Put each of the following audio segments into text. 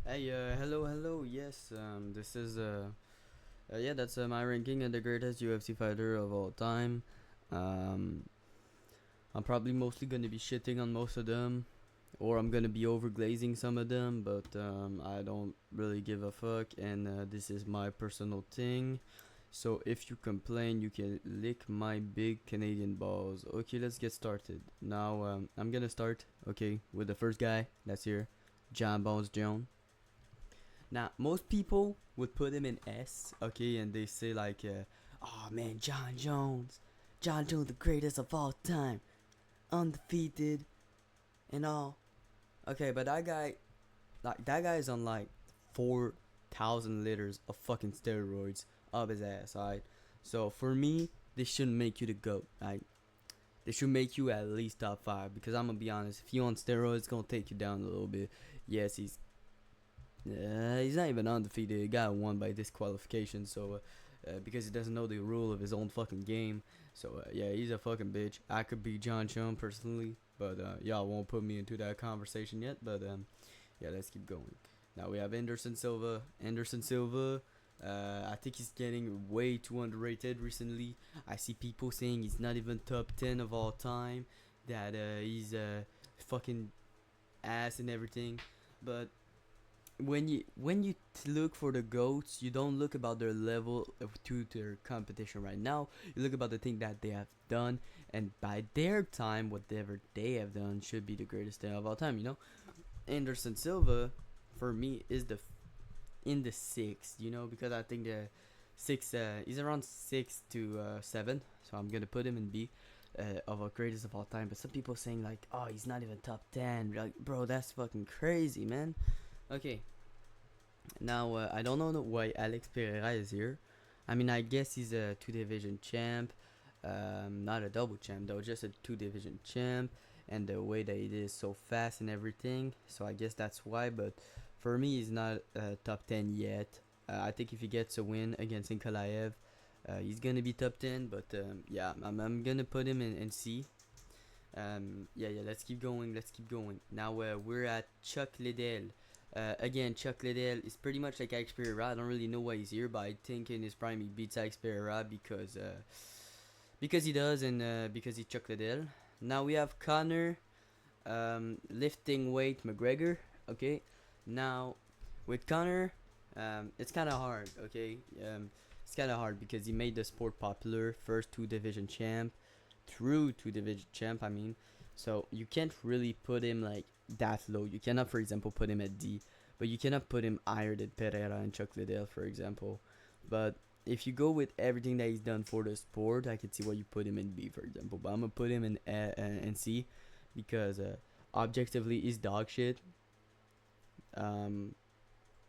Hey, hello. Yes, this is yeah, that's my ranking of the greatest UFC fighter of all time. Um, I'm probably mostly gonna be shitting on most of them, or I'm gonna be overglazing some of them, but I don't really give a fuck, and this is my personal thing. So if you complain, you can lick my big Canadian balls. Okay, let's get started. Now, I'm gonna start, okay, with the first guy that's here, John Bones Jones. Now, most people would put him in S, okay, and they say like, "Oh man, John Jones, the greatest of all time, undefeated and all." Okay, but that guy is on like 4,000 liters of fucking steroids up his ass, alright. So for me, they shouldn't make you the goat, right? They should make you at least top five because I'm gonna be honest, if you on steroids, it's gonna take you down a little bit. Yes, he's not even undefeated. He got won by disqualification. So, because he doesn't know the rule of his own fucking game. So yeah, he's a fucking bitch. I could be John Chum personally, but y'all won't put me into that conversation yet. But yeah, let's keep going. Now we have Anderson Silva. I think he's getting way too underrated recently. I see people saying he's not even top 10 of all time. That he's fucking ass and everything. But when you look for the goats, you don't look about their level to their competition right now. You look about the thing that they have done, and by their time, whatever they have done should be the greatest thing of all time. Anderson Silva, for me, is in the six. Because I think the six he's around 6 to 7, so I'm gonna put him in B. Of a greatest of all time, but some people saying like, oh, he's not even top 10. Like, bro, that's fucking crazy, man. Okay, now, I don't know why Alex Pereira is here. I mean, I guess he's a two division champ. Not a double champ, though, just a two division champ. And the way that he is so fast and everything. So I guess that's why. But for me, he's not top 10 yet. I think if he gets a win against Nikolaev, he's going to be top 10. But yeah, I'm going to put him in C. Yeah, let's keep going. Let's keep going. Now we're at Chuck Liddell. Again, Chuck Liddell is pretty much like Alex Pereira. I don't really know why he's here, but I think in his prime he beats Alex Pereira because he does, and because he's Chuck Liddell. Now we have Connor, lifting weight McGregor. Okay, now with Connor, it's kind of hard. Okay, it's kind of hard because he made the sport popular. First two division champ, through two division champ. I mean, so you can't really put him like that low. You cannot, for example, put him at D, but you cannot put him higher than Pereira and Chuck Liddell, for example. But if you go with everything that he's done for the sport, I could see why you put him in B, for example. But I'm gonna put him in C because objectively he's dog shit. Um,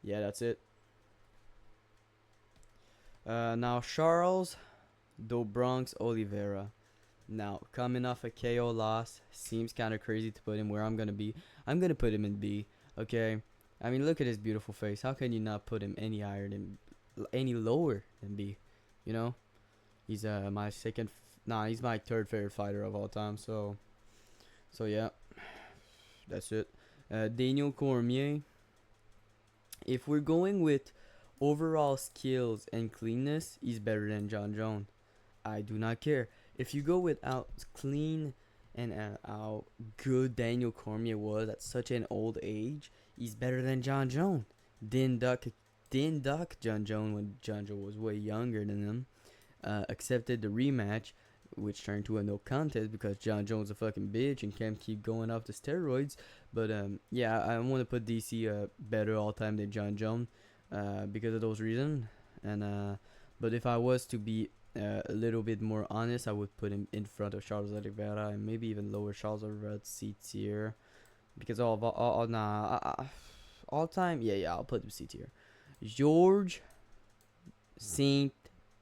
yeah, that's it. Now Charles Do Bronx Oliveira. Now, coming off a KO loss, seems kind of crazy to put him where I'm going to be. I'm going to put him in B, okay? I mean, look at his beautiful face. How can you not put him any lower than B? You know? He's my he's my third favorite fighter of all time. So yeah, that's it. Daniel Cormier. If we're going with overall skills and cleanness, he's better than John Jones. I do not care. If you go without clean and how good Daniel Cormier was at such an old age, he's better than John Jones. Didn't duck John Jones when John Jones was way younger than him. Accepted the rematch, which turned to a no contest because John Jones a fucking bitch and can't keep going off the steroids. But yeah, I want to put DC better all time than John Jones because of those reasons. And but if I was to be a little bit more honest, I would put him in front of Charles Oliveira and maybe even lower Charles Oliveira's C tier because all time, yeah, I'll put him C tier. George Saint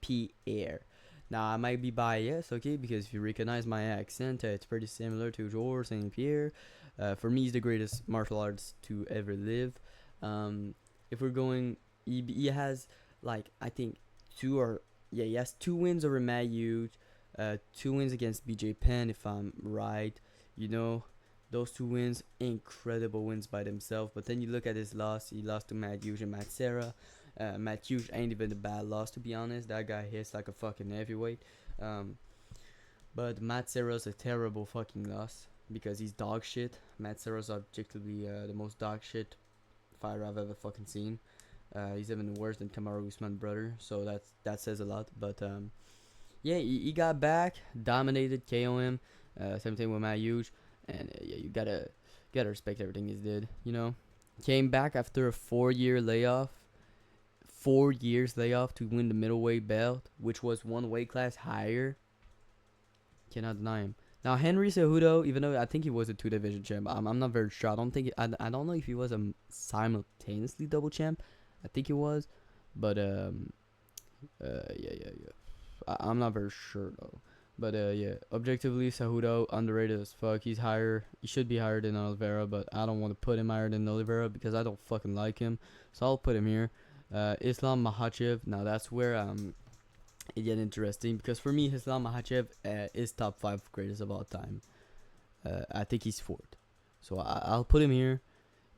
Pierre. Now I might be biased, okay, because if you recognize my accent, it's pretty similar to George Saint Pierre. For me, he's the greatest martial artist to ever live. If we're going, he has like I think two or yeah, he has two wins over Matt Hughes, two wins against BJ Penn, if I'm right. You know, Those two wins, incredible wins by themselves. But then you look at his loss. He lost to Matt Hughes and Matt Serra. Matt Hughes ain't even a bad loss, to be honest. That guy hits like a fucking heavyweight. But Matt Serra's a terrible fucking loss because he's dog shit. Matt Serra's objectively the most dog shit fighter I've ever fucking seen. He's even worse than Kamaru Usman brother, so that says a lot. But yeah, he got back, dominated, KO him. Same thing with Matt Hughes, and yeah, you gotta respect everything he did. You know, came back after a 4-year layoff. 4 years layoff to win the middleweight belt, which was one weight class higher. Cannot deny him. Now Henry Cejudo, even though I think he was a 2 division champ, I'm not very sure. I don't know if he was a simultaneously double champ. I think he was, but yeah. I'm not very sure though. But yeah, objectively Cejudo underrated as fuck. He's higher. He should be higher than Oliveira, but I don't want to put him higher than Oliveira because I don't fucking like him. So I'll put him here. Islam Makhachev. Now that's where it get interesting because for me, Islam Makhachev is top 5 greatest of all time. I think he's 4th, so I'll put him here.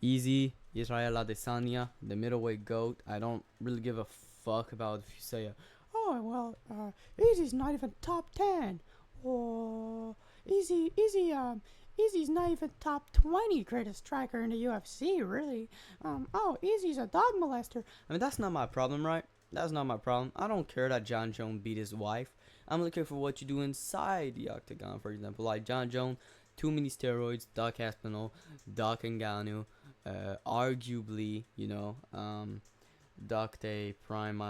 Easy. Israel Adesanya, the middleweight goat. I don't really give a fuck about if you say, oh well, Easy's not even top 10, or Easy's not even top 20 greatest striker in the UFC, really. Oh, Easy's a dog molester. I mean, that's not my problem, right? That's not my problem. I don't care that John Jones beat his wife. I'm looking for what you do inside the octagon, for example. Like John Jones, too many steroids, Doc Aspinall, Doc Ngannou, arguably, you know, Doc Day, Prime,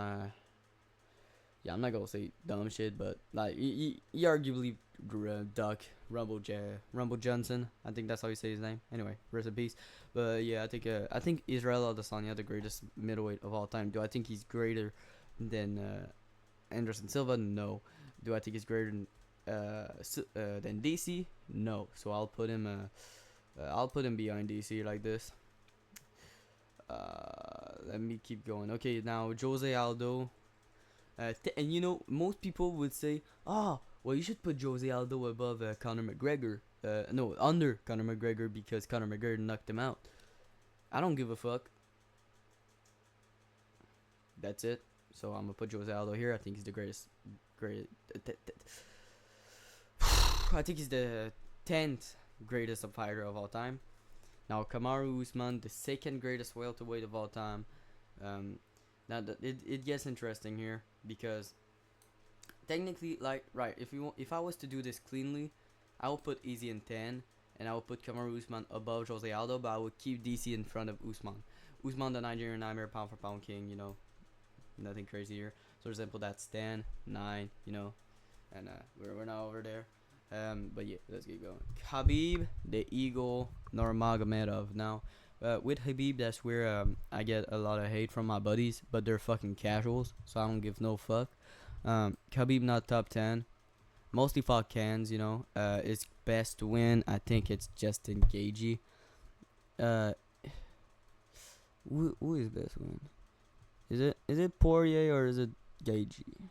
yeah, I'm not gonna say dumb shit, but like he arguably Duck Rumble Johnson. I think that's how you say his name. Anyway, rest in peace. But yeah, I think Israel Adesanya, the greatest middleweight of all time. Do I think he's greater than Anderson Silva? No. Do I think he's greater than DC? No. So I'll put him behind DC like this. Let me keep going. Okay, now Jose Aldo. And you know, most people would say, oh, well, you should put Jose Aldo above Conor McGregor. No, under Conor McGregor because Conor McGregor knocked him out. I don't give a fuck. That's it. So I'm gonna put Jose Aldo here. I think he's the greatest. I think he's the 10th greatest fighter of all time. Now Kamaru Usman, the 2nd greatest welterweight of all time. Now it gets interesting here because technically, like, right, if I was to do this cleanly, I would put Easy in 10 and I would put Kamaru Usman above Jose Aldo, but I would keep DC in front of Usman. Usman, the Nigerian Nightmare, pound for pound king, you know, nothing crazy here. So for example, that's 10, 9, you know, and we're not over there. But yeah, let's get going. Khabib, the Eagle Nurmagomedov. Now, with Khabib, that's where I get a lot of hate from my buddies, but they're fucking casuals, so I don't give no fuck. Khabib not top 10. Mostly fought cans, you know. His best win, I think it's Justin Gaethje. Who is best win? Is it Poirier or is it Gaethje?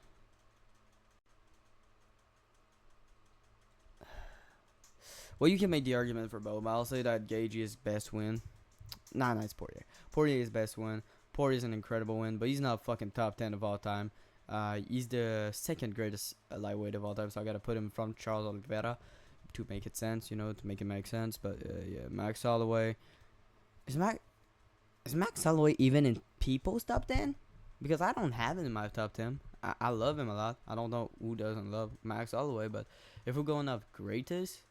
Well, you can make the argument for both, but I'll say that Gaethje is best win. Nah, it's Poirier. Poirier is best win. Poirier is an incredible win, but he's not fucking top 10 of all time. He's the 2nd greatest lightweight of all time, so I gotta put him from Charles Oliveira to make it sense, you know, to make it make sense. But yeah, Max Holloway. Is Max Holloway even in people's top 10? Because I don't have him in my top 10. I love him a lot. I don't know who doesn't love Max Holloway, but if we're going off greatest,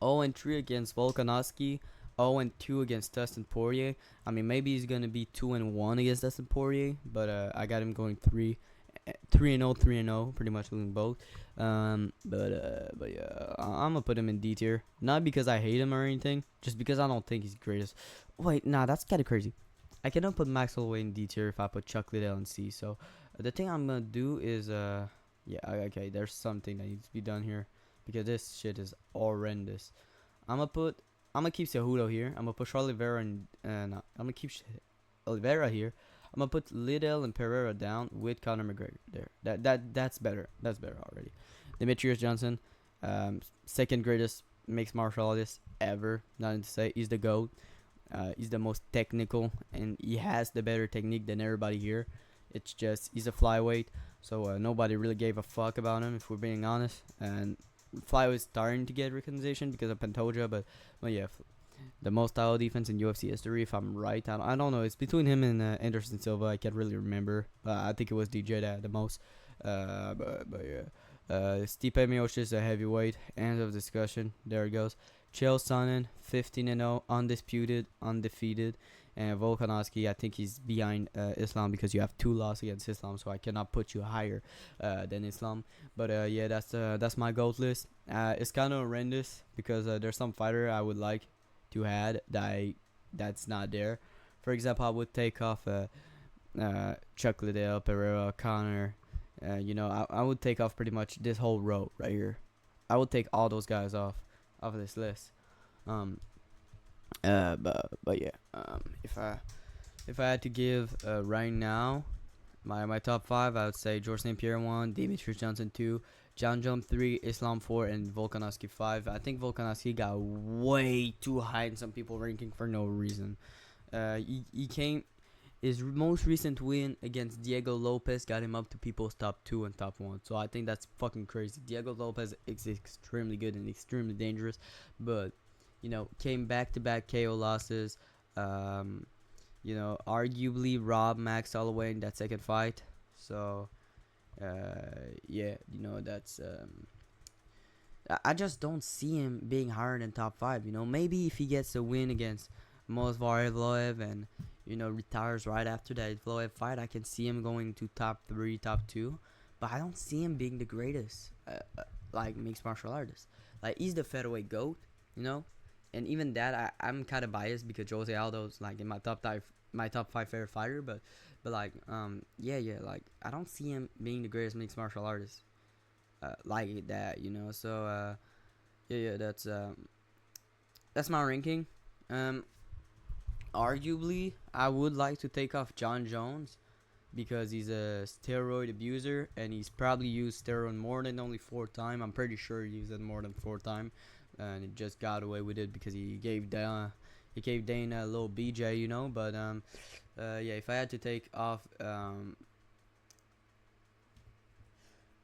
0-3 against Volkanovski, 0-2 against Dustin Poirier. I mean, maybe he's gonna be 2-1 against Dustin Poirier, but I got him going 3-0, 3-0, pretty much losing both. But yeah, I'm gonna put him in D tier, not because I hate him or anything, just because I don't think he's the greatest. Wait, nah, that's kind of crazy. I cannot put Max Holloway in D tier if I put Chuck Liddell in C. So the thing I'm gonna do is yeah, okay, there's something that needs to be done here because this shit is horrendous. I'm gonna keep Cejudo here. I'm gonna push Oliveira and I'm gonna keep Oliveira here. I'm gonna put Liddell and Pereira down with Conor McGregor there. That's better. That's better already. Demetrius Johnson, 2nd greatest mixed martial artist ever. Nothing to say. He's the GOAT. He's the most technical, and he has the better technique than everybody here. It's just he's a flyweight, so nobody really gave a fuck about him, if we're being honest. And flyweight starting to get recognition because of Pantoja, but yeah, the most title defense in UFC history, if I'm right. I don't know. It's between him and Anderson Silva. I can't really remember. I think it was DJ that the most. But yeah. Stipe Miocic, a heavyweight. End of discussion. There it goes. Chael Sonnen, 15-0, undisputed, undefeated. And Volkanovski, I think he's behind Islam because you have 2 losses against Islam, so I cannot put you higher than Islam. But yeah, that's my GOAT list. It's kind of horrendous because there's some fighter I would like to add that's not there. For example, I would take off Chuck Liddell, Pereira, Connor. I would take off pretty much this whole row right here. I would take all those guys off of this list. But yeah. If I had to give right now my top 5, I would say George St. Pierre 1, Demetrius Johnson 2, John Jones 3, Islam 4, and Volkanovski 5. I think Volkanovski got way too high in some people ranking for no reason. He came. His most recent win against Diego Lopez got him up to people's top 2 and top 1. So I think that's fucking crazy. Diego Lopez is extremely good and extremely dangerous. But, came back-to-back KO losses. Arguably robbed Max Holloway in that second fight. So, yeah, that's... I just don't see him being higher than top 5. Maybe if he gets a win against Movsar Evloev and... retires right after that Evloev fight, I can see him going to top 3, top 2, but I don't see him being the greatest, like mixed martial artist. Like he's the featherweight GOAT, and even that I'm kind of biased because Jose Aldo's like in my top 5 favorite fighter, but like yeah, like I don't see him being the greatest mixed martial artist, like that, So yeah, that's my ranking. Arguably, I would like to take off John Jones because he's a steroid abuser and he's probably used steroid more than only 4 times. I'm pretty sure he used it more than 4 times, and he just got away with it because he gave Dana a little BJ, But yeah, if I had to take off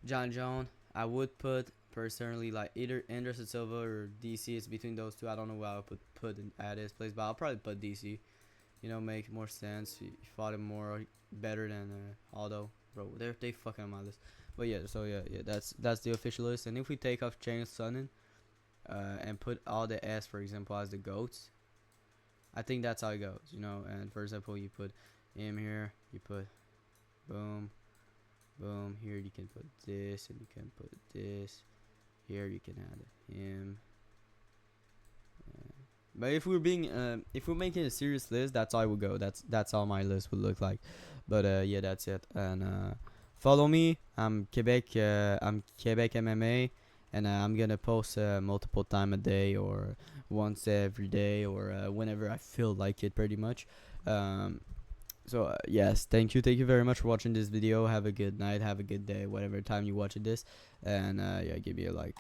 John Jones, I would put personally like either Anderson Silva or DC. It's between those 2. I don't know what I would put at his place, but I'll probably put DC. Make more sense. He fought him better than Aldo, bro. They fucking on my list. But yeah, so yeah, that's the official list. And if we take off Chael Sonnen, and put all the S, for example, as the GOATs, I think that's how it goes. And for example, you put him here, you put boom, boom. Here you can put this, and you can put this. Here you can add him. But if we're making a serious list, that's how I would go. That's how my list would look like. But yeah, that's it. And follow me. I'm Quebec MMA, and I'm gonna post multiple time a day or once every day or whenever I feel like it, pretty much. So yes, thank you very much for watching this video. Have a good night, have a good day, whatever time you watch this, and yeah, give me a like.